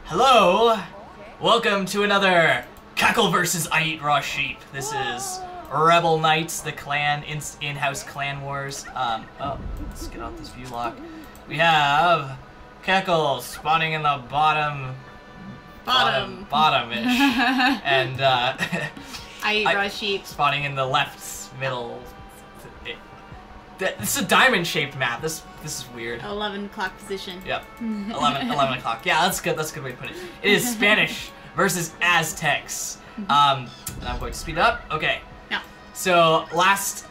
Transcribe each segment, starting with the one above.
Hello! Welcome to another Cakle versus Ieatrawsheep. This is Rebel Knights, the clan, in-house clan wars. Oh, let's get out this view lock. We have Cakle spawning in the bottom-ish. And, Ieatrawsheep spawning in the left middle. This is a diamond-shaped map. This is weird. 11 o'clock position. Yep. 11 o'clock. Yeah, that's good. That's a good way to put it. It is Spanish versus Aztecs. And I'm going to speed it up. Okay. No. So last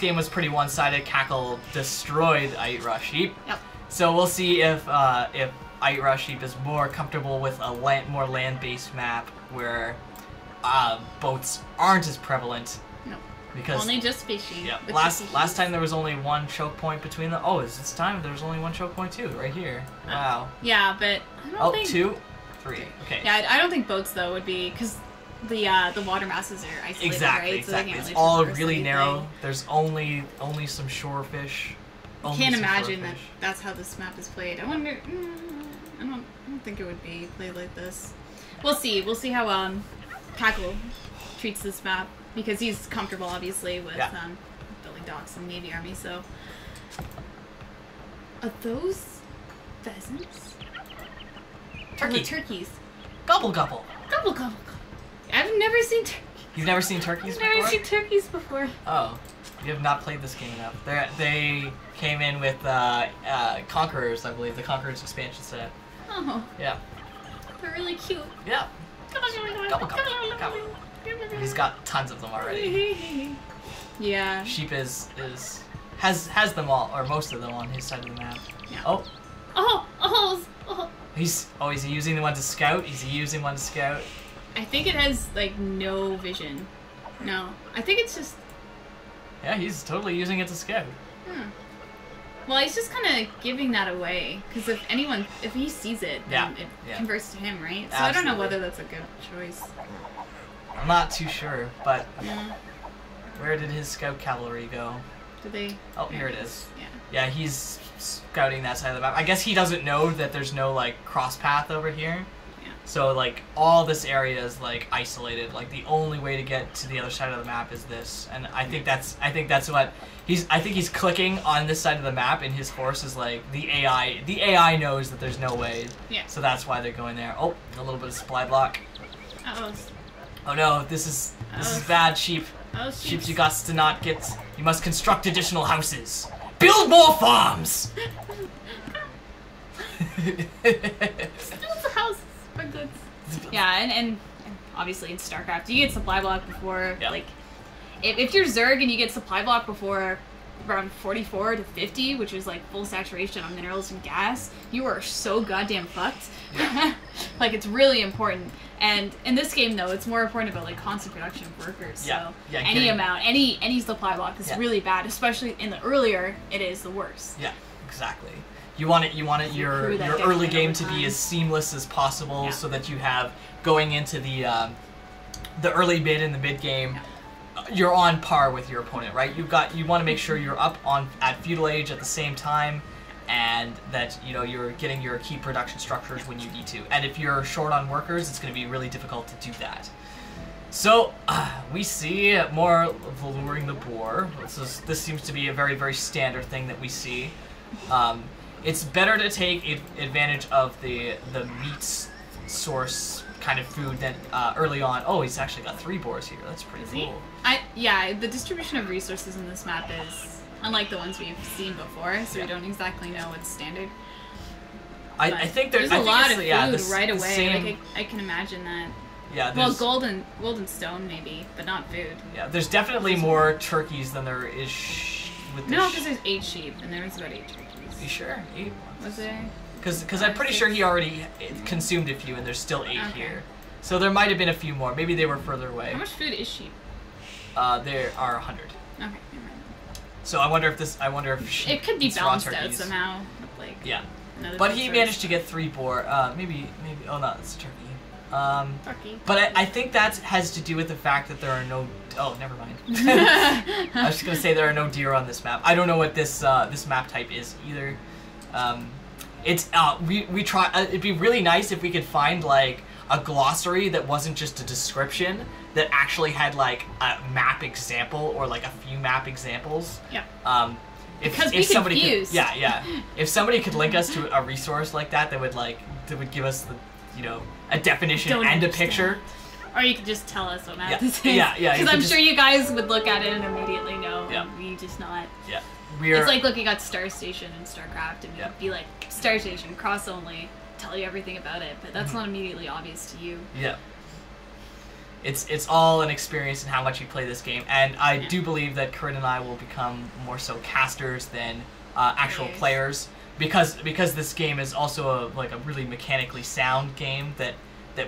game was pretty one-sided. Cakle destroyed Ieatrawsheep. Yep. So we'll see if Ieatrawsheep is more comfortable with a more land-based map where boats aren't as prevalent. No. Because only just fishing. Yeah. Last time there was only one choke point between the. Oh, is this time there's only one choke point too? Right here. Wow. Yeah, but I don't think. 2, 3. Okay. Yeah, I don't think boats though would be because the water masses are isolated. Exactly. Right? Exactly. So it's all really narrow. There's only some shore fish. I can't imagine that's how this map is played. I wonder. I don't think it would be played like this. We'll see. We'll see how Cakle treats this map. Because he's comfortable, obviously, with building docks and Navy Army, so... Are those pheasants? Turkey. Oh, turkeys. Gobble gobble. Gobble, gobble, gobble. I've never seen turkeys. You've never seen turkeys before? I've never seen turkeys before. Oh. You have not played this game enough. They came in with Conquerors, I believe. The Conquerors expansion set. Oh. Yeah. They're really cute. Yeah. Gobble gobble. Gobble. He's got tons of them already. Yeah. Sheep has them all, or most of them on his side of the map. Yeah. Oh. Oh. Is he using the one to scout? Is he using one to scout? I think it has, like, no vision. No. I think it's just... Yeah, he's totally using it to scout. Well, he's just kind of giving that away, because if he sees it, then it converts to him, right? So Absolutely. I don't know whether that's a good choice. I'm not too sure, but Yeah. where did his scout cavalry go? Do they? Oh, here it is. Yeah. Yeah, he's scouting that side of the map. I guess he doesn't know that there's no, like, cross path over here. Yeah. So, like, all this area is, like, isolated. Like, the only way to get to the other side of the map is this. And I think that's what I think he's clicking on this side of the map, and his horse is like, the AI knows that there's no way. Yeah. So that's why they're going there. Oh, a little bit of supply block. Uh-oh. Oh no, this is bad, sheep. Oh, Sheep, you must construct additional houses. Build more farms! Build the houses for goods. Yeah, and obviously in StarCraft, you get supply block before, like, if you're Zerg and you get supply block before around 44 to 50, which is like full saturation on minerals and gas, you are so goddamn fucked. Yeah. Like, it's really important. And in this game, though, it's more important about, like, constant production of workers. Yeah. So any supply block is really bad, especially in the earlier it is, the worse. Yeah, exactly. You want your early game to be as seamless as possible, so that you have going into the early mid and the mid game. Yeah. You're on par with your opponent, right? You want to make sure you're up at feudal age at the same time, and that you're getting your key production structures when you need to. And if you're short on workers, it's going to be really difficult to do that. So we see more valuing the boar. This seems to be a very, very standard thing that we see. It's better to take advantage of the meat source kind of food than early on. Oh, he's actually got 3 boars here. That's pretty cool. Yeah, the distribution of resources in this map is unlike the ones we've seen before, so we don't exactly know what's standard. I think there's a lot of food right away. Like, I can imagine that. Yeah. Well, gold and stone maybe, but not food. Yeah, there's definitely more turkeys than there is No, because there's 8 sheep, and there was about 8 turkeys. You sure? 8? Was there? Because I'm pretty sure he already consumed a few, and there's still 8 here. So there might have been a few more. Maybe they were further away. How much food is sheep? There are 100. Okay, never mind. So I wonder if sheep it could be balanced out somehow. Like, yeah. But he managed to get 3 boar. Maybe. Oh no, it's a turkey. Turkey. But I think that has to do with the fact that there are no. Oh, never mind. I was just gonna say there are no deer on this map. I don't know what this map type is either. It's we try. It'd be really nice if we could find like a glossary that wasn't just a description, that actually had like a map example or like a few map examples. Yeah. If somebody could, if somebody could link us to a resource like that, that would give us the, you know, a definition and a picture. Or you could just tell us what map this is. Yeah. Because I'm sure you guys would look at it and immediately know. Yeah. We just not. Yeah. It's like looking at Star Station in StarCraft and you'd be like, Star Station, cross only, tell you everything about it, but that's not immediately obvious to you. Yeah. It's all an experience in how much you play this game, and I do believe that Corinne and I will become more so casters than actual players, because this game is also a really mechanically sound game that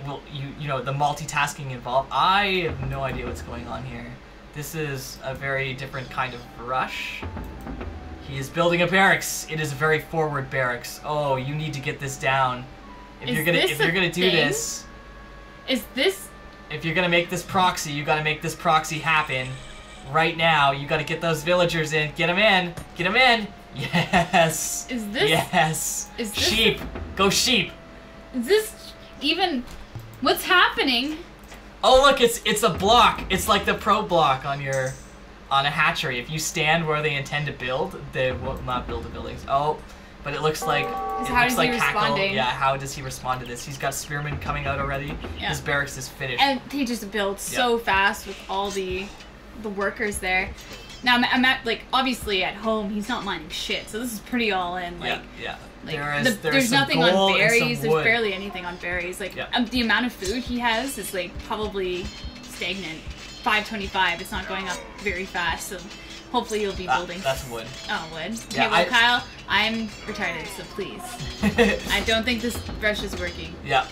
will you know the multitasking involved. I have no idea what's going on here. This is a very different kind of rush. He is building a barracks. It is a very forward barracks. Oh, you need to get this down. If you're gonna do this. Is this? If you're gonna make this proxy, you gotta make this proxy happen. Right now, you gotta get those villagers in. Get them in. Get them in. Yes. Is this? Yes. Is this? Sheep. Go sheep. Is this even? What's happening? Oh look, it's a block. It's like the pro block on a hatchery. If you stand where they intend to build, they will not build the buildings. Oh. But it looks like Cakle. Yeah, how does he respond to this? He's got spearmen coming out already. Yeah. His barracks is finished. And he just builds so fast with all the workers there. Now I'm at like obviously at home he's not mining shit, so this is pretty all in. Like, Like, there's nothing on berries. There's barely anything on berries. Like the amount of food he has is like probably stagnant. 525. It's not going up very fast. So. Hopefully you'll be building. That's wood. Oh, wood. Yeah, okay, well, Kyle, I'm retarded, so please. I don't think this brush is working. Yeah,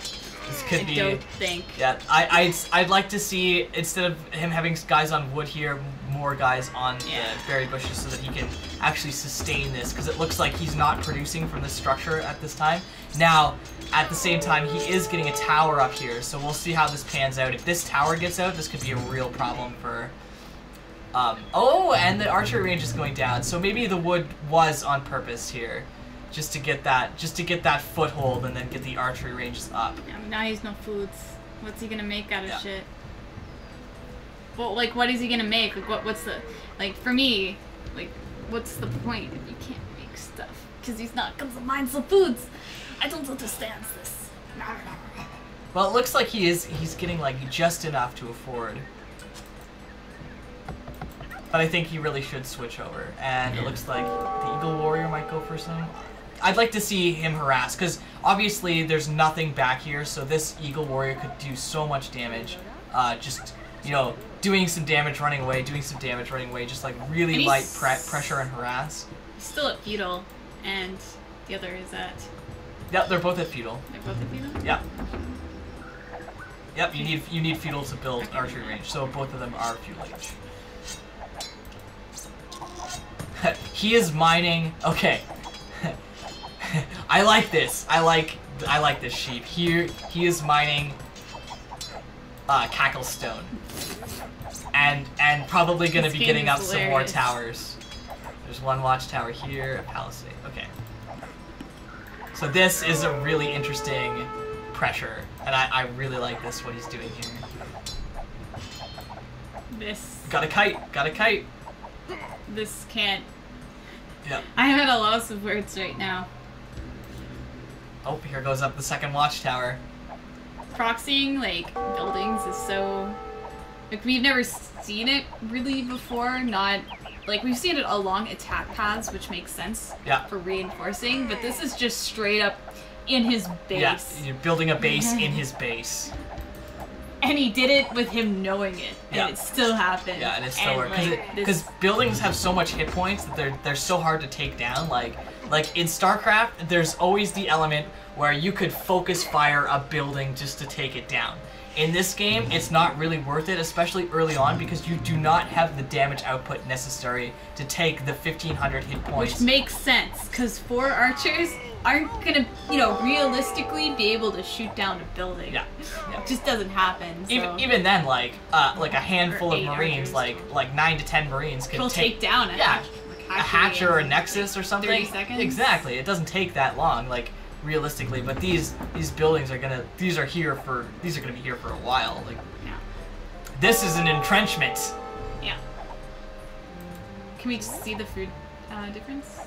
this could be. I don't think. Yeah, I'd like to see, instead of him having guys on wood here, more guys on the berry bushes so that he can actually sustain this, because it looks like he's not producing from this structure at this time. Now, at the same time, he is getting a tower up here, so we'll see how this pans out. If this tower gets out, this could be a real problem for... oh, and the archery range is going down, so maybe the wood was on purpose here, just to get that foothold and then get the archery ranges up. Yeah, I mean, now he has no foods. What's he gonna make out of shit? Well, like, what is he gonna make? Like, what's the, like, for me, like, what's the point if you can't make stuff? Because he's not gonna mine some foods. I don't understand this. Well, it looks like he's getting like just enough to afford. But I think he really should switch over, and it looks like the Eagle Warrior might go for some. I'd like to see him harass, because obviously there's nothing back here, so this Eagle Warrior could do so much damage. Just, you know, doing some damage, running away, just like really light pressure and harass. He's still at feudal, and the other is at... Yep, they're both at feudal. They're both at feudal? Yeah. Yep, you need feudal to build archery range, so both of them are feudal age. He is mining. Okay. I like this. I like this sheep. He is mining Cakle stone. And probably gonna be getting up some more towers. There's one watchtower here, a palisade. Okay. So this is a really interesting pressure, and I really like this, what he's doing here. This. Got a kite. This can't. Yeah. I'm at a loss of words right now. Oh, here goes up the second watchtower. Proxying, like, buildings is so... Like, we've never seen it really before, not... Like, we've seen it along attack paths, which makes sense for reinforcing, but this is just straight up in his base. Yeah, you're building a base in his base. And he did it with him knowing it, and it still happened. Yeah, and it still worked. Because buildings have so much hit points that they're so hard to take down. Like in StarCraft, there's always the element where you could focus fire a building just to take it down. In this game, it's not really worth it, especially early on, because you do not have the damage output necessary to take the 1,500 hit points. Which makes sense, because 4 archers aren't gonna, you know, realistically be able to shoot down a building. Yeah. It just doesn't happen. So. Even then, like a handful of Marines, like 9 to 10 Marines, could take down it. Yeah. hatcher or a nexus or something. 30 seconds. Exactly. It doesn't take that long, like realistically. But these buildings are gonna these are gonna be here for a while. Like, yeah. This is an entrenchment. Yeah. Can we just see the food difference?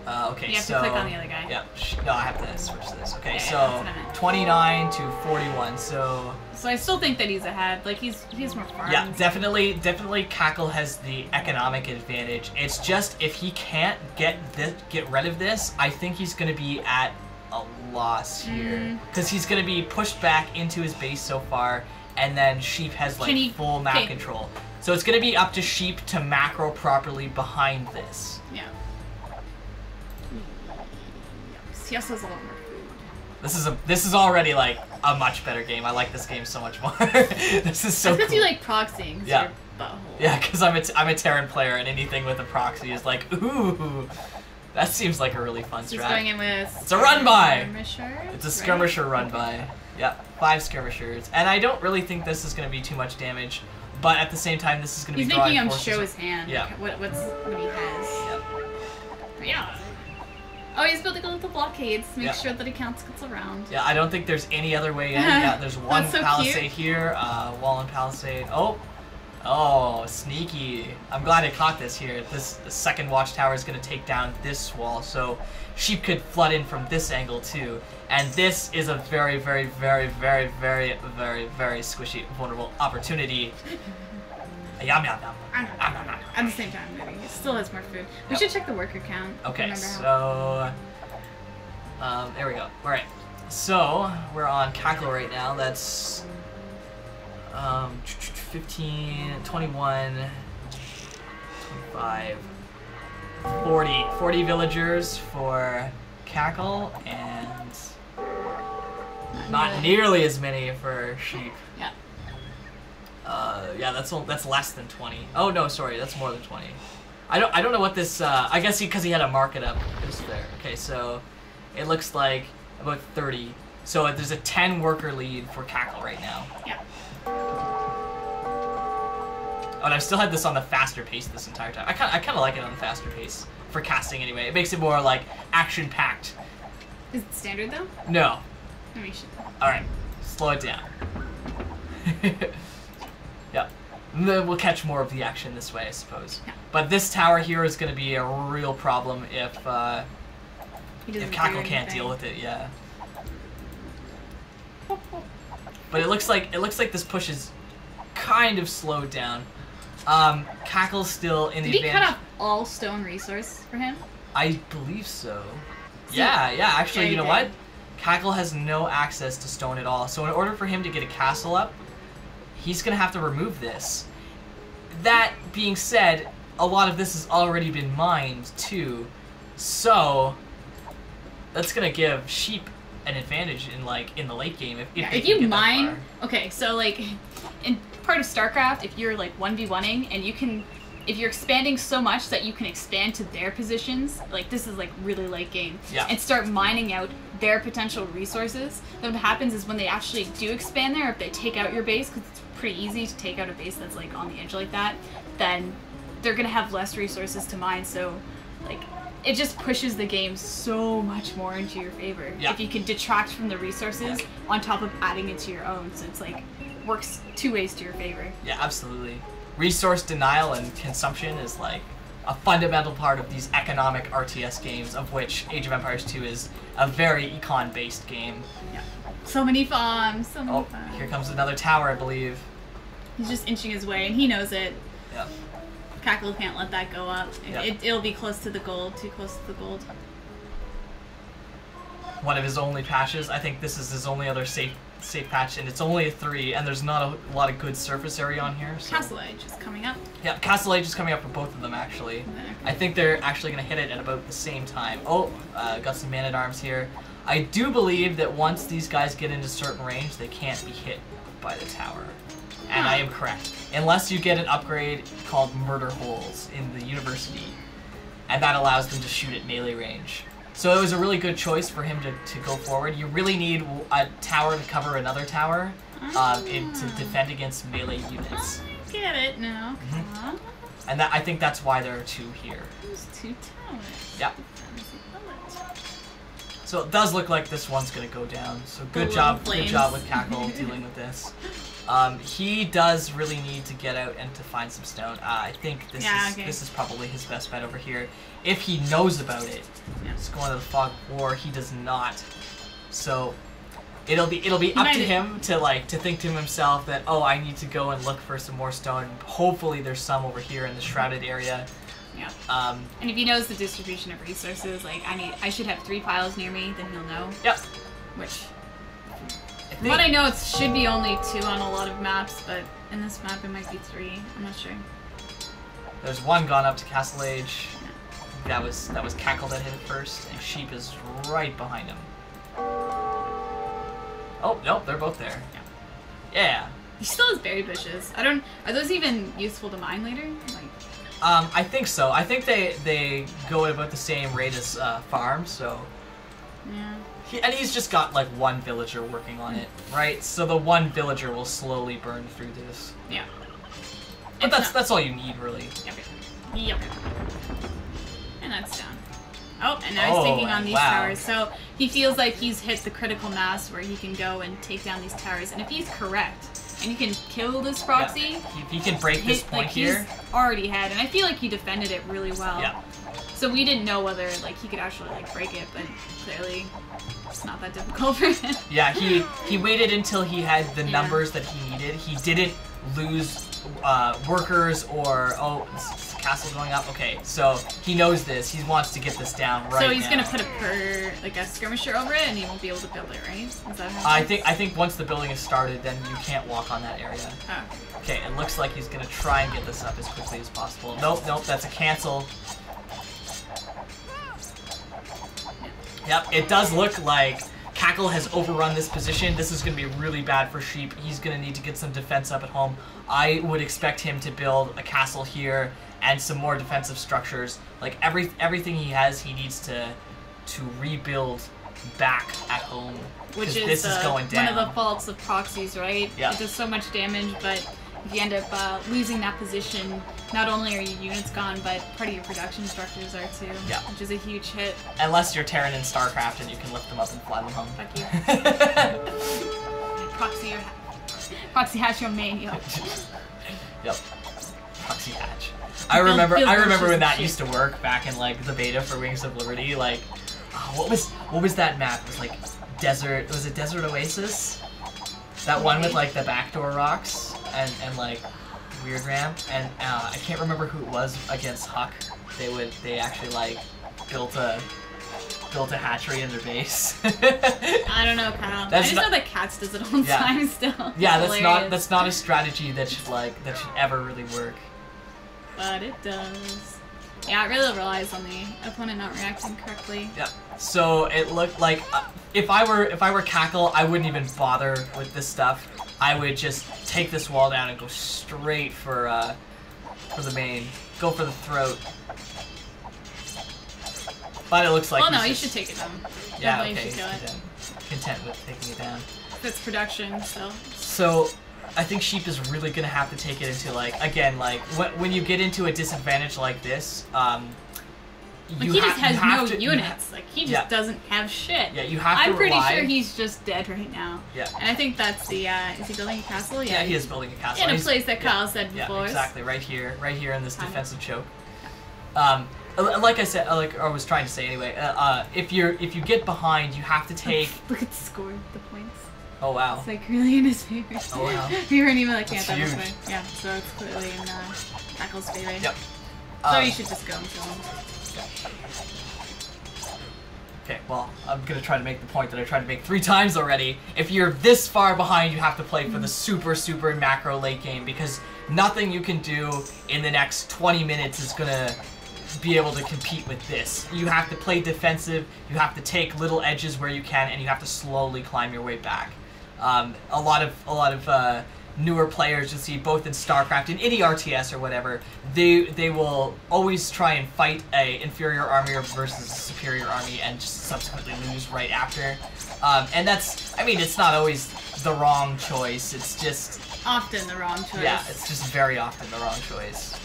Okay, you have to click on the other guy. Yeah. No, I have to switch this. Okay, yeah, so 29 to 41. So I still think that he's ahead. Like he has more farms. Yeah, definitely Cakle has the economic advantage. It's just if he can't get rid of this, I think he's going to be at a loss here because he's going to be pushed back into his base so far, and then Sheep has like full map control. So it's going to be up to Sheep to macro properly behind this. Yeah. He also has a lot more food. This is already like a much better game. I like this game so much more. This is so cool. Because you like proxying. Yeah. Your butthole. Yeah, because I'm a Terran player, and anything with a proxy is like, ooh, that seems like a really fun strat. He's going in with. It's a run by. It's a skirmisher run by. Yep, 5 skirmishers, and I don't really think this is going to be too much damage. But at the same time, this is going to be drawing forces. He's making him show his hand. Yeah. What he has. Yep. Yeah. Oh, he's building a little blockades to make sure that he counts gets around. Yeah, I don't think there's any other way in. Yeah, there's one so palisade here, wall and palisade. Oh, sneaky. I'm glad I caught this here. This second watchtower is going to take down this wall, so Sheep could flood in from this angle too. And this is a very, very, very, very, very, very, very squishy, vulnerable opportunity. Yum, yum, yum. At the same time, maybe. He still has more food. We should check the worker count. Okay, so... there we go. Alright. So, we're on Cakle right now. That's... 15, 21, 25, 40 villagers for Cakle, and not nearly as many for Sheep. Yeah. Yeah, that's less than 20. Oh no, sorry, that's more than 20. I don't know what this. I guess because he had to mark it up just there. Okay, so it looks like about 30. So there's a 10 worker lead for Cakle right now. Yeah. Oh, and I've still had this on the faster pace this entire time. I kind of like it on the faster pace for casting anyway. It makes it more like action packed. Is it standard though? No. I mean, all right, slow it down. Yep. Then we'll catch more of the action this way, I suppose. Yeah. But this tower here is going to be a real problem if Cakle can't deal with it. Yeah. But it looks like this push is kind of slowed down. Cakle's still in the advantage. Did he cut off all stone resource for him? I believe so. Yeah. Actually, you know what? Cakle has no access to stone at all. So in order for him to get a castle up, he's going to have to remove this. That being said, a lot of this has already been mined too. So that's going to give Sheep an advantage in the late game if you mine. Okay, so like in part of StarCraft, if you're like 1v1ing and you can, if you're expanding so much that you can expand to their positions, like this is like really late game, and start mining out their potential resources, then what happens is when they actually do expand there, if they take out your base, because it's pretty easy to take out a base that's like on the edge like that, then they're gonna have less resources to mine. So like it just pushes the game so much more into your favor if you can detract from the resources on top of adding it to your own. So it's like works two ways to your favor. Yeah, absolutely. Resource denial and consumption is like a fundamental part of these economic RTS games, of which Age of Empires 2 is a very econ-based game. Yeah. So many farms, so many farms. Here comes another tower, I believe. He's just inching his way, and he knows it. Yeah. Cakle can't let that go up. It'll be close to the gold, too close to the gold. One of his only patches. I think this is his only other safe patch, and it's only a 3, and there's not a lot of good surface area on here. So. Castle Age is coming up. Yeah, Castle Age is coming up for both of them, actually. Okay. I think they're actually going to hit it at about the same time. Oh, got some man-at-arms here. I do believe that once these guys get into certain range, they can't be hit by the tower. And I am correct. Unless you get an upgrade called Murder Holes in the university. And that allows them to shoot at melee range. So it was a really good choice for him to go forward. You really need a tower to cover another tower to defend against melee units. I get it now. And I think that's why there are 2 here. There's 2 towers. Yep. So it does look like this one's gonna go down. So good job with Cakle dealing with this. He does really need to get out and to find some stone. I think this is probably his best bet over here. If he knows about it, he's going to the Fog of War. He does not. So it'll be up to him to think to himself that, oh, I need to go and look for some more stone. Hopefully there's some over here in the shrouded area. Yeah. And if he knows the distribution of resources, like I should have 3 piles near me, then he'll know. Yep. Which, from what I know, it should be only 2 on a lot of maps, but in this map it might be 3. I'm not sure. There's 1 gone up to Castle Age. Yeah. That was Cakle that hit it first, and Sheep is right behind him. Oh nope, they're both there. Yeah. He still has berry bushes. Are those even useful to mine later? Like. I think so. I think they go at about the same rate as farm, so... Yeah. And he's just got, like, 1 villager working on it, right? So the 1 villager will slowly burn through this. Yeah. But that's all you need, really. Yep. And that's down. Oh, and now he's taking on these towers. So he feels like he's hit the critical mass where he can go and take down these towers. And if he's correct... And you can kill this proxy. Yeah. If he can break this point here. He's already had, and I feel like he defended it really well. Yeah. So we didn't know whether he could actually break it, but clearly it's not that difficult for him. Yeah, he waited until he had the numbers that he needed. He didn't lose workers or castle going up. Okay, so he knows this. He wants to get this down right now. So he's gonna put a skirmisher over it, and he won't be able to build it, right? Is that how I think once the building is started, then you can't walk on that area. Oh. Okay, it looks like he's gonna try and get this up as quickly as possible. Nope, that's a cancel. Yep, it does look like Cakle has overrun this position. This is going to be really bad for Sheep. He's going to need to get some defense up at home. I would expect him to build a castle here and some more defensive structures. Like everything he has, he needs to rebuild back at home. Which this is going down. One of the faults of proxies, right? Yeah. It does so much damage, but if you end up losing that position, not only are your units gone, but part of your production structures are too. Yeah. Which is a huge hit. Unless you're Terran in StarCraft and you can lift them up and fly them home. Fuck you. Proxy hatch your main, yo. Yep. Proxy hatch. I remember when that used to work back in the beta for Wings of Liberty. What was that map? It was desert. Was it Desert Oasis? That one with the backdoor rocks and weird ramp, and I can't remember who it was against Huck. They actually built a hatchery in their base. I don't know, Kyle. I just know that Cats does it all the time still. Yeah, that's not a strategy that should ever really work. But it does. Yeah, it really relies on the opponent not reacting correctly. Yep. So it looked like if I were Cakle, I wouldn't even bother with this stuff. I would just take this wall down and go straight for the main. Go for the throat. But it looks like. Well, no, you should take it down. Yeah, okay. He's content with taking it down. It's production, so. So, I think Sheep is really gonna have to take it into again, when you get into a disadvantage like this, he just has no units. He just doesn't have shit. Yeah, you have to I'm pretty sure he's just dead right now. Yeah. And I think that's the, is he building a castle? Yeah, he is building a castle. In a place that Kyle said before. Yeah, exactly, right here in this defensive choke. Like I said, I was trying to say anyway, if you get behind, you have to take... Look at the score, the points. Oh wow. It's really in his favor. Oh wow. We weren't even looking at that this way. Yeah, so it's clearly in Cakle's favor. Yep. So you should just go and kill him. Okay, well, I'm gonna try to make the point that I tried to make 3 times already. If you're this far behind, you have to play for the super macro late game, because nothing you can do in the next 20 minutes is gonna be able to compete with this. You have to play defensive, you have to take little edges where you can, and you have to slowly climb your way back. A lot of newer players, you'll see both in StarCraft and any RTS or whatever, they will always try and fight a inferior army versus a superior army and just subsequently lose right after. And that's, it's not always the wrong choice, it's just... Often the wrong choice. Yeah, it's just very often the wrong choice.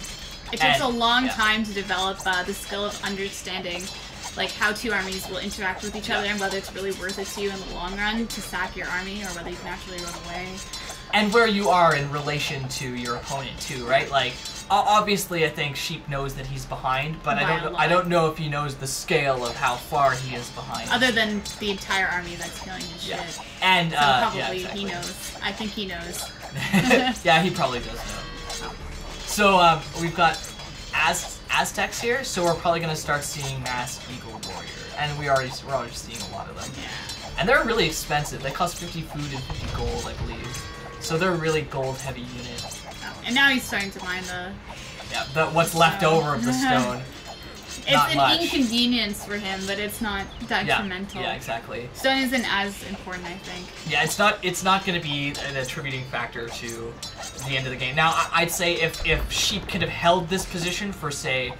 It takes a long time to develop the skill of understanding like how two armies will interact with each other and whether it's really worth it to you in the long run to sack your army or whether you can actually run away. And where you are in relation to your opponent too, right? Like, obviously I think Sheep knows that he's behind, but I don't know if he knows the scale of how far he is behind. Other than the entire army that's killing his shit. And, so probably he knows. I think he knows. Yeah, he probably does know. So, we've got Aztecs here, so we're probably gonna start seeing mass Eagle Warrior, and we're already seeing a lot of them. Yeah. And they're really expensive. They cost 50 food and 50 gold, I believe. So they're a really gold-heavy unit. Oh, and now he's starting to mine the... Yeah, what's left over of the stone. It's an inconvenience for him, but it's not detrimental. Yeah, exactly. Stone isn't as important, I think. Yeah, it's not going to be an attributing factor to the end of the game. Now, I'd say if Sheep could have held this position for, say,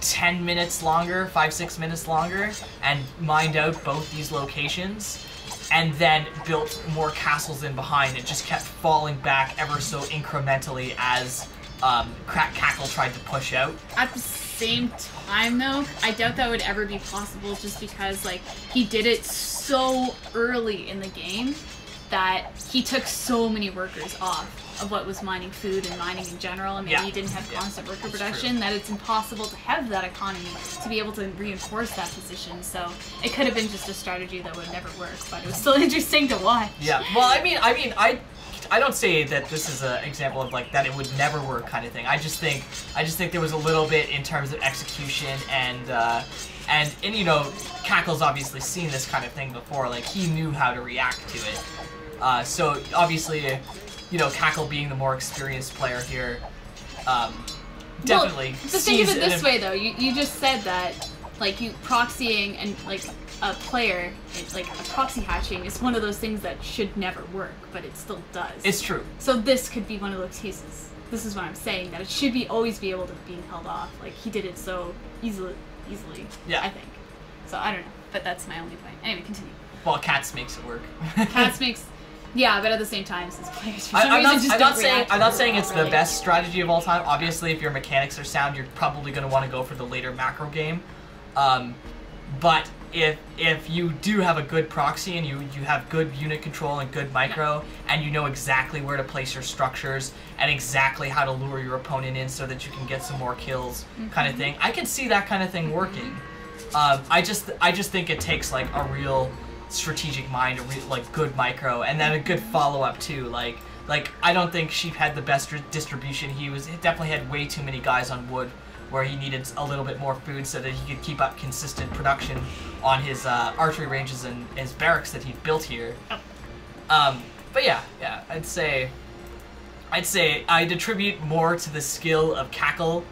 10 minutes longer, 5-6 minutes longer, and mined out both these locations, and then built more castles in behind, and just kept falling back ever so incrementally as Cakle tried to push out. At the same time, though, I doubt that would ever be possible just because, like, he did it so early in the game that he took so many workers off of what was mining food and mining in general, and maybe he didn't have constant worker production, that it's impossible to have that economy to be able to reinforce that position. So it could have been just a strategy that would never work, but it was still interesting to watch. Yeah, well, I mean, I don't say that this is an example of like that it would never work kind of thing. I just think there was a little bit in terms of execution and Cakle's obviously seen this kind of thing before. Like he knew how to react to it. So obviously, Cakle being the more experienced player here, definitely. Well, think of it this way though. You just said that like you proxying and like a player, like a proxy hatching is one of those things that should never work, but it still does. It's true. So this could be one of those cases. This is what I'm saying, that it should always be able to be held off. Like he did it so easily. Yeah. I think. So I don't know, but that's my only point. Anyway, continue. Well, Cats makes it work. Cats makes. Yeah, but at the same time, since players for some I'm reason not saying it's the best strategy of all time. Obviously, if your mechanics are sound, you're probably going to want to go for the later macro game. But if you do have a good proxy and you have good unit control and good micro, and you know exactly where to place your structures and exactly how to lure your opponent in so that you can get some more kills, kind of thing, I can see that kind of thing working. I just think it takes like a real strategic mind, like good micro, and then a good follow-up too. Like I don't think Sheep had the best distribution. He definitely had way too many guys on wood, where he needed a little bit more food so that he could keep up consistent production on his archery ranges and his barracks that he built here. But yeah, I'd say I'd attribute more to the skill of Cakle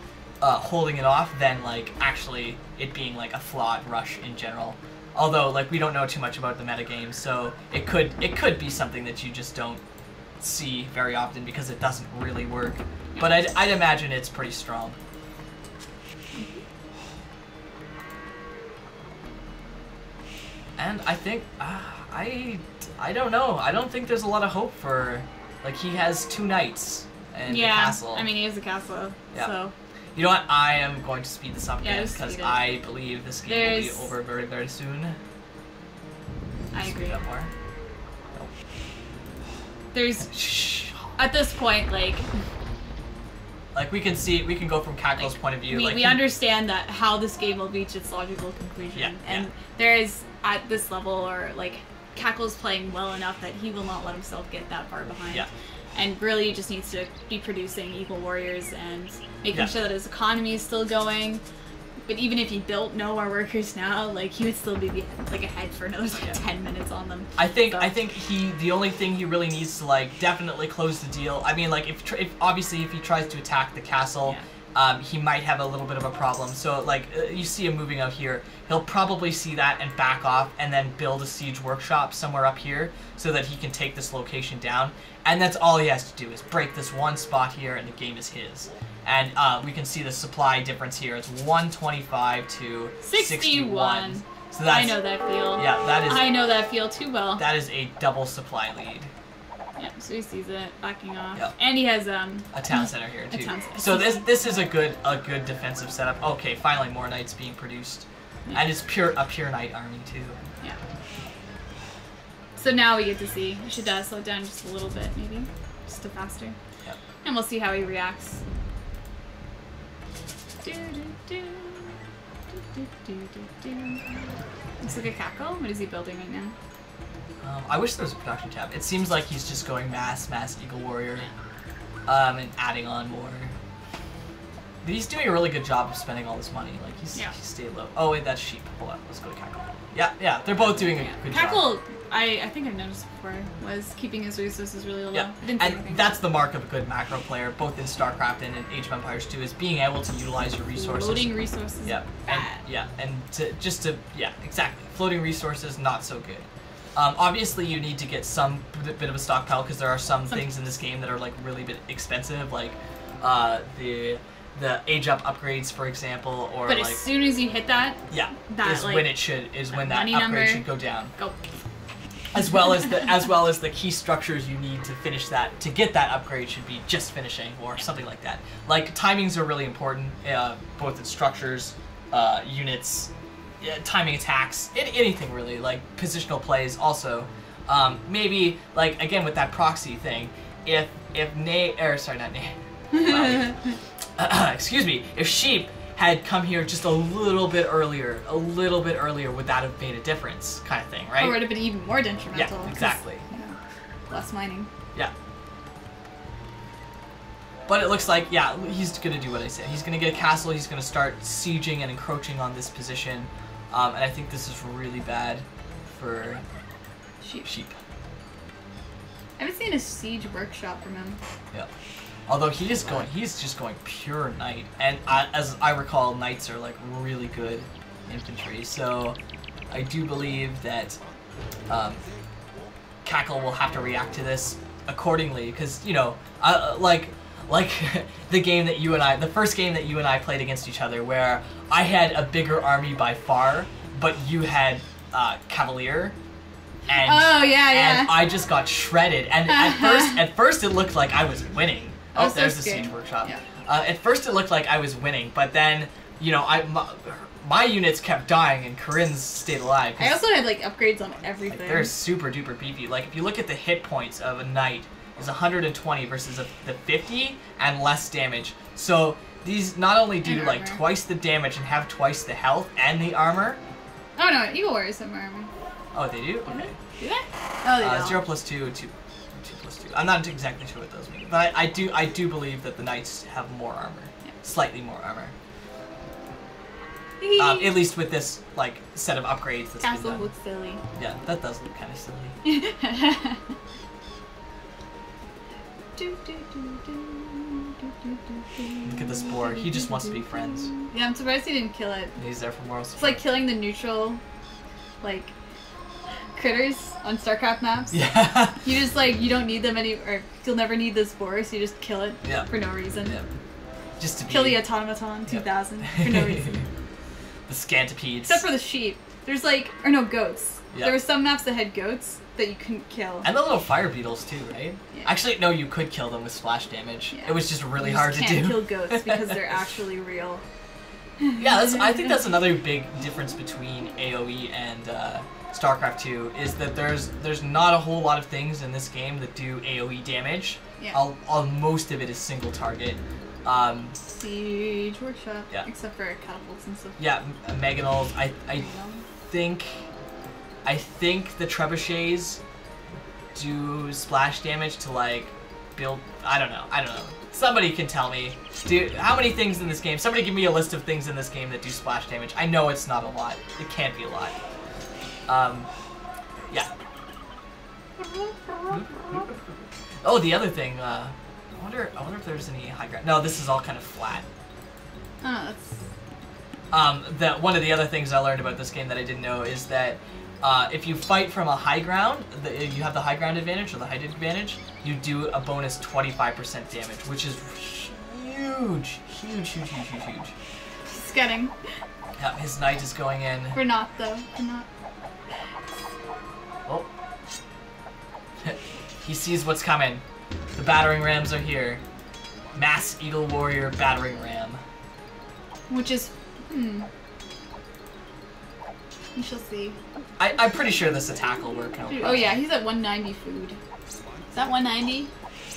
holding it off than like actually it being like a flawed rush in general. Although, like, we don't know too much about the metagame, so it could be something that you just don't see very often because it doesn't really work. But I'd imagine it's pretty strong. And I think, I don't know. I don't think there's a lot of hope for, like, he has 2 knights in the castle. I mean, he has a castle, so... You know what? I am going to speed this up again because I believe this game will be over very, very soon. I agree. Speed up more. Nope. There's at this point, like we can go from Cakle's point of view. We understand that how this game will reach its logical conclusion, and there is at this level, or like Cakle's playing well enough that he will not let himself get that far behind. Yeah. And really, he just needs to be producing equal warriors and making sure that his economy is still going. But even if he built no more workers now, like he would still be like ahead for another 10 minutes on them. I think the only thing he really needs to like definitely close the deal. I mean, like if obviously if he tries to attack the castle, he might have a little bit of a problem. So like you see him moving out here, he'll probably see that and back off and then build a siege workshop somewhere up here so that he can take this location down. And that's all he has to do is break this one spot here and the game is his. And we can see the supply difference here. It's 125 to 61. So that's, I know that feel. Yeah, that is. I know that feel too well. That is a double supply lead. Yeah, so he sees it, backing off. Yep. And he has a town center here too. Town center. So this is a good defensive setup. Okay, finally more knights being produced. Yeah. And it's a pure knight army too. Yeah. So now we get to see. I should slow it down just a little bit, maybe. Just a faster. Yep. And we'll see how he reacts. Let's look at Cakle. What is he building right now? I wish there was a production tab. It seems like he's just going mass Eagle Warrior, and adding on more. He's doing a really good job of spending all this money. Like he's stayed low. Oh wait, that's sheep. Hold on, let's go to Cakle. Yeah, they're both doing a good job. Cakle, I think I've noticed before, was keeping his resources really low. Yeah, and that's the mark of a good macro player, both in StarCraft and in Age of Empires 2, is being able to utilize your resources. Floating resources. Yeah, bad. And exactly. Floating resources, not so good. Obviously, you need to get some bit of a stockpile because there are some things in this game that are like really bit expensive, like the age up upgrades, for example, or but like, as soon as you hit that, is like, when that upgrade should go down. Go. As well as the key structures you need to finish that, to get that upgrade should be just finishing or something like that. Like timings are really important, both in structures, units, timing attacks, anything really, like positional plays also. Maybe like again with that proxy thing, if Sheep had come here just a little bit earlier, would that have made a difference, kind of thing, right? Or would have been even more detrimental. Yeah, exactly. Less mining. Yeah. But it looks like, he's gonna do what I said. He's gonna get a castle, he's gonna start sieging and encroaching on this position. And I think this is really bad for Sheep. I haven't seen a siege workshop from him. Yeah. Although he's just going pure knight, and as I recall, knights are like really good infantry. So I do believe that Cakle will have to react to this accordingly, because like the game that the first game that you and I played against each other, where I had a bigger army by far, but you had Cavalier. And, and I just got shredded. And at first it looked like I was winning. Oh, so there's the siege workshop. Yeah. At first it looked like I was winning, but then my units kept dying and Corinne's stayed alive. I also had like upgrades on everything. Like, they're super duper beefy. Like if you look at the hit points of a knight, is 120 versus the 50 and less damage. So these not only do like twice the damage and have twice the health and the armor. Oh no, Eagle Warriors have more armor. Oh, they do? Okay. Do they? Oh, they don't. 0 plus 2, 2 plus 2. I'm not exactly sure what those mean, but I do believe that the knights have more armor, slightly more armor. At least with this like set of upgrades. That's Castle looks silly. Yeah, that does look kind of silly. Look at this boar. He just wants to be friends. Yeah, I'm surprised he didn't kill it. He's there for moral support. It's like killing the neutral, like, critters on StarCraft maps. Yeah. You just like, you don't need them or you'll never need this boar, so you just kill it for no reason. Yeah. Just to kill the automaton 2000 for no reason. The scantipedes. Except for the sheep. There's like, or no, goats. Yeah. There were some maps that had goats that you couldn't kill. And the little fire beetles too, right? Yeah. Actually, no, you could kill them with splash damage. Yeah. It was just really hard to do. You can't kill goats because they're actually real. Yeah, I think that's another big difference between AOE and StarCraft 2 is that there's not a whole lot of things in this game that do AOE damage. Yeah. Most of it is single target. Siege Workshop. Yeah. Except for catapults and stuff. Yeah, Meganals. I think the trebuchets do splash damage to like build. I don't know. Somebody can tell me. How many things in this game? Somebody give me a list of things in this game that do splash damage. I know it's not a lot. It can't be a lot. Yeah. Oh, the other thing. I wonder if there's any high ground. No, this is all kind of flat. Oh, that's... one of the other things I learned about this game that I didn't know is that if you fight from a high ground, you have the high ground advantage or the height advantage, you do a bonus 25% damage, which is huge. Just kidding. Yeah, his knight is going in. We're not, though. We're not. Oh. He sees what's coming. The battering rams are here. Mass Eagle Warrior battering ram. Which is, we shall see. I'm pretty sure this attack will work. Oh yeah, he's at 190 food. Is that 190?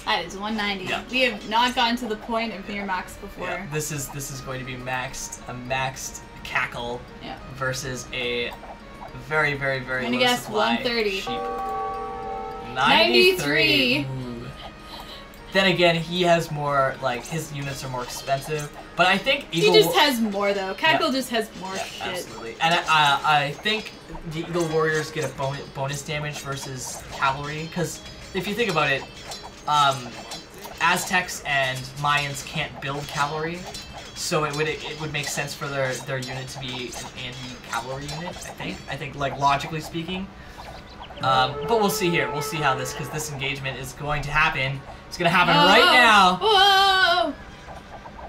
That is 190. Yeah. We have not gotten to the point of near max before. Yeah, this is going to be maxed, a maxed Cakle versus a very, very, very low guess supply 130. sheep. 93. Ooh. Then again, he has more, like, his units are more expensive. But I think he just has more, though. Cakle just has more shit. Absolutely. And I think the Eagle Warriors get a bonus damage versus cavalry. Because if you think about it, Aztecs and Mayans can't build cavalry. So it would make sense for their unit to be an anti-cavalry unit, I think, like, logically speaking. But we'll see here. We'll see how because this engagement is going to happen. It's going to happen right now. Whoa!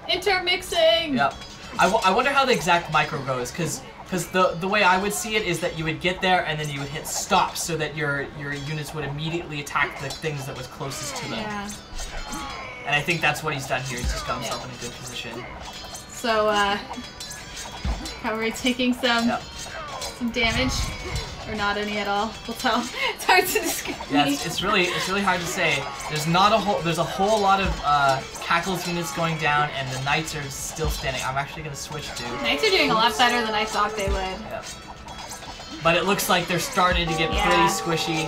Intermixing! Yep. I wonder how the exact micro goes, because the way I would see it is that you would get there and then you would hit stop so that your units would immediately attack the things that was closest to them. Yeah. And I think that's what he's done here. He's just got himself in a good position. So, how we're taking some damage. Or not any at all. We'll tell. It's hard to describe. Yeah, it's really hard to say. There's a whole lot of Cakle's units going down, and the Knights are still standing. I'm actually gonna switch to. Knights are doing a lot better than I thought they would. Yeah. But it looks like they're starting to get pretty squishy.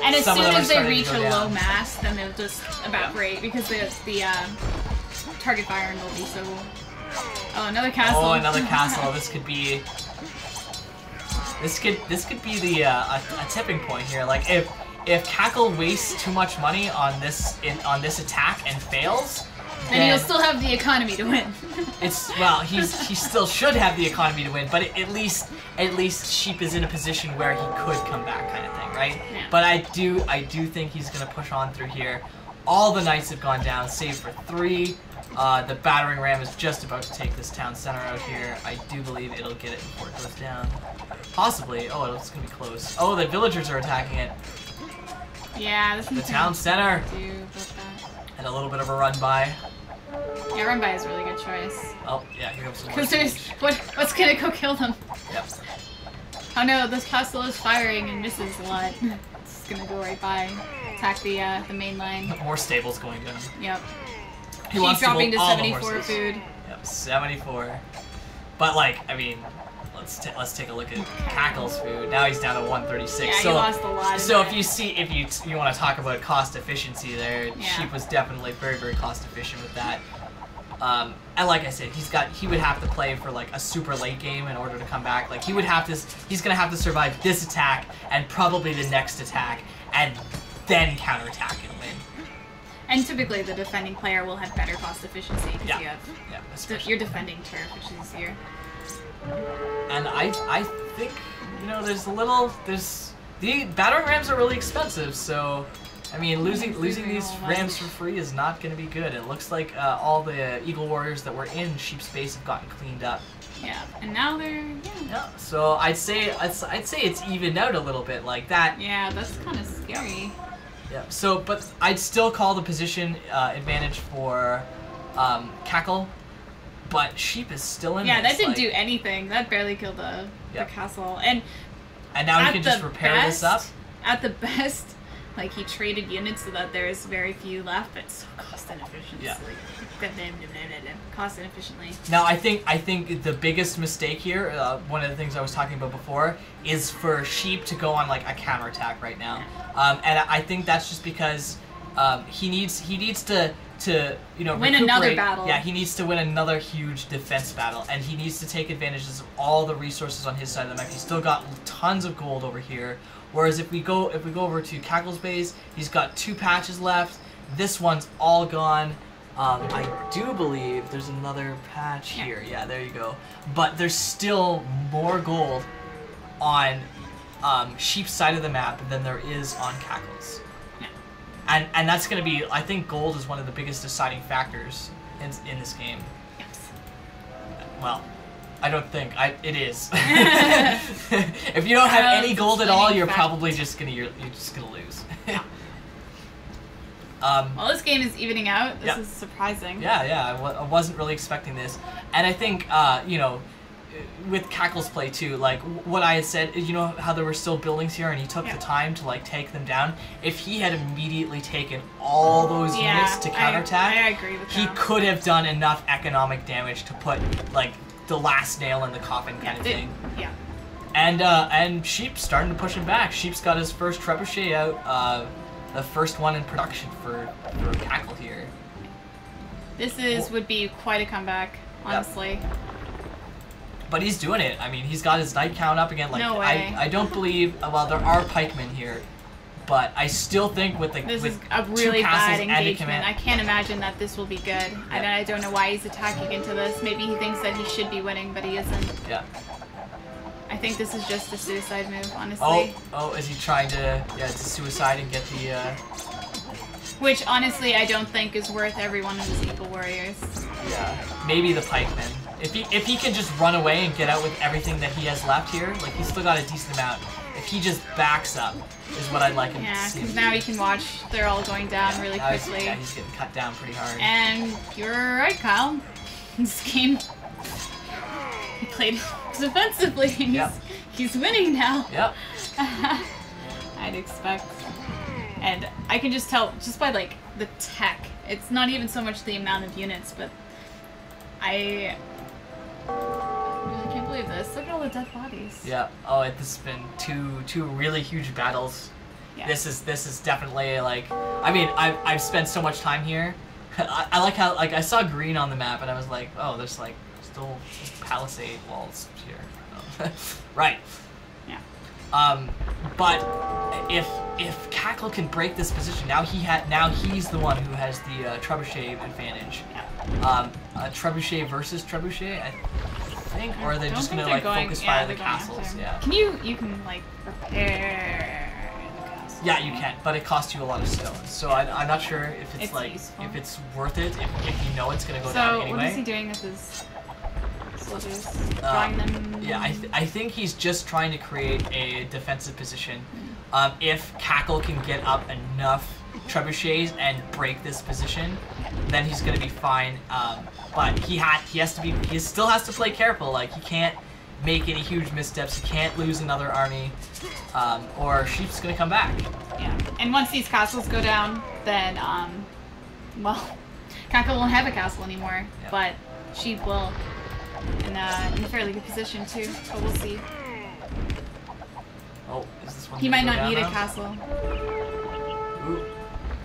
And as soon as they reach a low mass, then they'll just evaporate because the target firing will be so. Oh, another castle. Oh, another castle. This could be. This could be the a tipping point here. Like if Cakle wastes too much money on this attack and fails, then he'll still have the economy to win. He still should have the economy to win, but at least Sheep is in a position where he could come back, kind of thing, right? Yeah. But I do think he's gonna push on through here. All the Knights have gone down, save for 3. The battering ram is just about to take this town center out here. I do believe it'll get it before it goes down. Possibly. Oh, it's gonna be close. Oh, the villagers are attacking it. Yeah, this is the town center. And a little bit of a run by. Yeah, run by is a really good choice. Oh, yeah, here comes some more. Because there's what's gonna go kill them? Yep. Oh no, this castle is firing and misses a lot. It's gonna go right by, attack the main line. More stables going down. Yep. He wants dropping to all 74 food. Yep, 74. But like, I mean, let's take a look at Cakle's food. Now he's down to 136. Yeah, so, he lost a lot. So if you want to talk about cost efficiency there, Sheep was definitely very, very cost efficient with that. And like I said, he would have to play for like a super late game in order to come back. Like he's gonna have to survive this attack and probably the next attack, and then counterattack and win. And typically the defending player will have better cost efficiency because you're defending turf, which is easier. And I think the battering rams are really expensive, so. I mean, losing these rams for free is not going to be good. It looks like all the Eagle Warriors that were in Sheep's base have gotten cleaned up. Yeah, and now they're Yeah. So I'd say it's evened out a little bit like that. Yeah, that's kind of scary. Yeah. So, but I'd still call the position advantage for Cakle, but Sheep is still in. Yeah, that didn't do anything. That barely killed the castle. And now he can just repair this up. At the best. Like, he traded units so that there's very few left, but so cost inefficient. Yeah. Cost inefficiently. Now, I think the biggest mistake here, one of the things I was talking about before, is for Sheep to go on, like, a counterattack right now. And I think that's just because he needs to win another battle. Yeah, he needs to win another huge defense battle, and he needs to take advantage of all the resources on his side of the map. He's still got tons of gold over here. Whereas if we go over to Cakle's base, he's got 2 patches left. This one's all gone. I do believe there's another patch here. Yeah, there you go. But there's still more gold on Sheep's side of the map than there is on Cakle's. Yeah. And that's going to be, I think gold is one of the biggest deciding factors in this game. Yes. Well, I don't think. It is. If you don't have any gold at all, you're probably just gonna lose. Well, this game is evening out. This is surprising. Yeah, I wasn't really expecting this. And I think, you know, with Cakle's play too, like what I had said, you know how there were still buildings here and he took the time to like take them down? If he had immediately taken all those units to counterattack, I agree with that. He could have done enough economic damage to put like the last nail in the coffin kind of thing. Yeah. And Sheep's starting to push him back. Sheep's got his first trebuchet out, the first one in production for Cakle here. This would be quite a comeback, honestly. Yep. But he's doing it. I mean, he's got his knight count up again. Like, no way. I don't believe. Well, there are pikemen here, but I still think with the this with is a really bad engagement. I I can't imagine that this will be good. Yeah. I don't know why he's attacking into this. Maybe he thinks that he should be winning, but he isn't. Yeah. I think this is just a suicide move, honestly. Oh, is he trying to to suicide and get the? Which honestly, I don't think is worth every one of his equal warriors. Yeah, maybe the pikemen. If he can just run away and get out with everything that he has left here, like he's still got a decent amount. If he just backs up, is what I'd like him to see. Yeah, because now he can watch. They're all going down really quickly. He's getting cut down pretty hard. And you're right, Kyle. This game, he played defensively, and he's winning now. Yep. I'd expect. And I can just tell, just by like the tech, it's not even so much the amount of units, but I really can't believe this. Look at all the dead bodies. Yeah. Oh, this has been two really huge battles. Yeah. This is definitely like. I mean, I've spent so much time here. I like how I saw green on the map and I was like, oh, there's like still palisade walls here. Right. Yeah. But if Cakle can break this position, now he's the one who has the trebuchet advantage. Yeah. Trebuchet versus trebuchet, I think, or are they just gonna like focus fire the castles? Yeah. Can you can like repair the castle? Yeah, you can, but it costs you a lot of stones. So I'm not sure if it's like useful. if it's worth it if you know it's gonna go down anyway. So what is he doing with his soldiers? Drawing them? Yeah, I think he's just trying to create a defensive position. If Cakle can get up enough trebuchets and break this position, then he's gonna be fine. But he still has to play careful. Like he can't make any huge missteps. He can't lose another army, or Sheep's gonna come back. Yeah, and once these castles go down, then well, Cakle won't have a castle anymore. Yeah. But Sheep will, in a fairly good position too. But we'll see. Oh, is this one? He might not need a castle.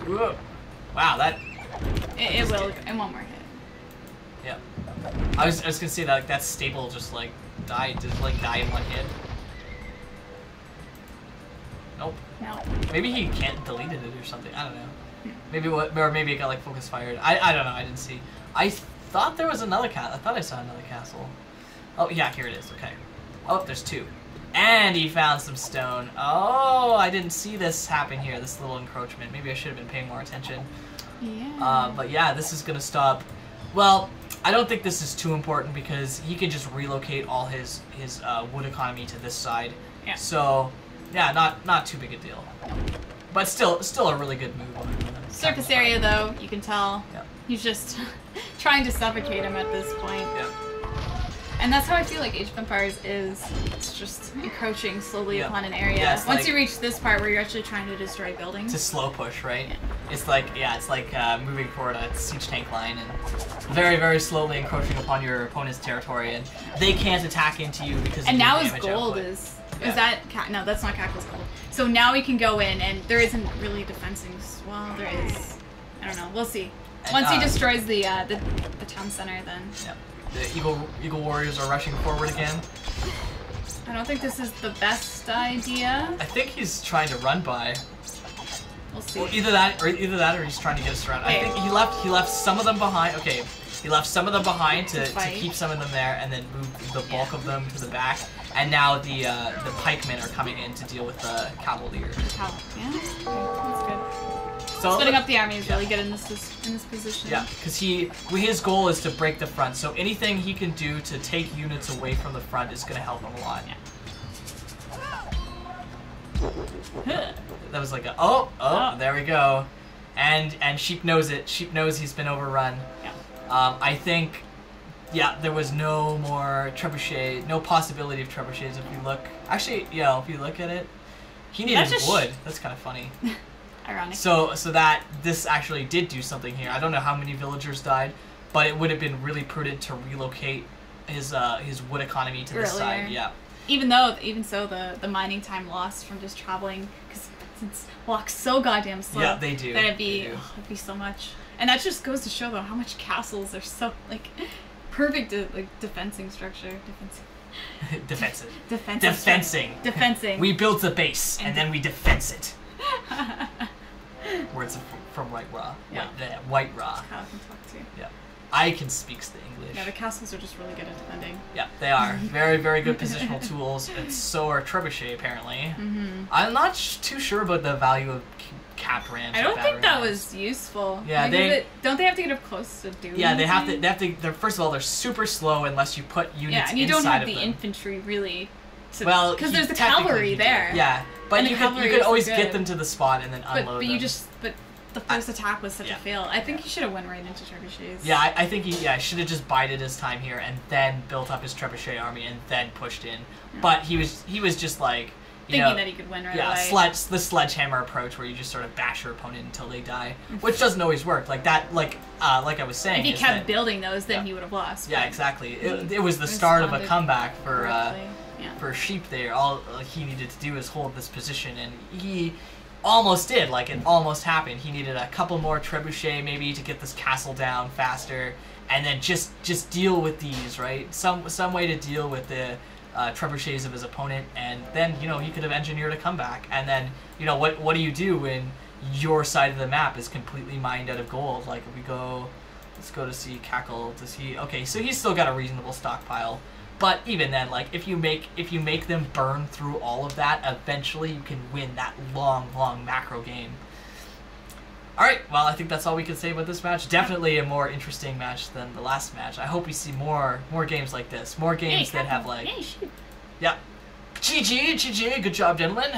Ooh. Wow, that. It will. And one more hit. Yeah. I was gonna say that that staple just like died. Just like die in one hit. Nope. No. Maybe he can't deleted it or something. I don't know. Maybe or maybe it got like focus fired. I don't know. I didn't see. I thought there was another castle. I thought I saw another castle. Oh yeah, here it is. Okay. Oh, there's two. And he found some stone. Oh, I didn't see this happen here, this little encroachment. Maybe I should have been paying more attention. Yeah. But yeah, this is going to stop. Well, I don't think this is too important because he can just relocate all his wood economy to this side. Yeah. So, yeah, not too big a deal. But still a really good move. Surface area, though, you can tell. Yeah. He's just trying to suffocate him at this point. Yeah. And that's how I feel like Age of Empires is. It's just encroaching slowly upon an area. Yeah, Once like, you reach this part where you're actually trying to destroy buildings. It's a slow push, right? Yeah. It's like moving forward a siege tank line and very, very slowly encroaching upon your opponent's territory, and they can't attack into you because. And now his gold is that no, that's not Cakle's gold. So now he can go in, and there isn't really defensing. Well, there is. I don't know. We'll see. And, once he destroys the town center, then. Yeah. The Eagle Warriors are rushing forward again. I don't think this is the best idea. I think he's trying to run by. We'll see. Well, either that or he's trying to get us around. Okay. I think he left some of them behind. Okay, he left some of them behind to keep some of them there, and then move the bulk of them to the back. And now the pikemen are coming in to deal with the cavaliers. Yeah, okay. That's good. So, splitting up the army is really good in this position. Yeah, because his goal is to break the front. So anything he can do to take units away from the front is going to help him a lot. Yeah. That was like a oh, there we go. And Sheep knows it. Sheep knows he's been overrun. Yeah. I think, yeah, there was no more trebuchet, no possibility of trebuchets if you look. Actually, yeah, if you look at it, he needed wood. That's kind of funny. Ironic. So that this actually did do something here. I don't know how many villagers died, but it would have been really prudent to relocate his wood economy to this side. Yeah. Even so, the mining time lost from just traveling, because since walks so goddamn slow. Yeah, they do. That it'd be so much. And that just goes to show though how much castles are so like perfect defensing structure. Defensing. We built the base and then we defense it. Words from White Raw. Yeah. White Raw. Kyle can talk too. Yeah. I can speak the English. Yeah, the castles are just really good at defending. Yeah, they are. Very, very good positional tools, and so are trebuchet, apparently. Mm-hmm. I'm not too sure about the value of capped rams. I don't think that was useful. Yeah, don't they have to get up close to do Yeah, they anything? have to. They're, first of all, they're super slow unless you put units inside of them. Yeah, and you don't have the infantry really. Well, because there's the cavalry there. Yeah, but you could always get them to the spot and then unload them. But the first attack was such a fail. I think he should have went right into trebuchets. Yeah, I think he should have just bided his time here and then built up his trebuchet army and then pushed in. Yeah. But he was just like thinking that he could win right away. Yeah, the sledgehammer approach where you just sort of bash your opponent until they die, which doesn't always work. Like that, like I was saying. If he kept building those, then he would have lost. Yeah, exactly. It was the start of a comeback for Sheep there. All he needed to do is hold this position, and he almost did. Like, it almost happened. He needed a couple more trebuchet maybe to get this castle down faster, and then just deal with these, right? Some way to deal with the trebuchets of his opponent, and then, you know, he could have engineered a comeback. And then, you know, what do you do when your side of the map is completely mined out of gold? Like, if we go, let's go to see Cakle. Does he? Okay, so he's still got a reasonable stockpile. But even then, like, if you make them burn through all of that, eventually you can win that long macro game. All right, well, I think that's all we can say about this match. Definitely a more interesting match than the last match. I hope we see more games like this, more games that have like, yeah, GG, good job, gentlemen.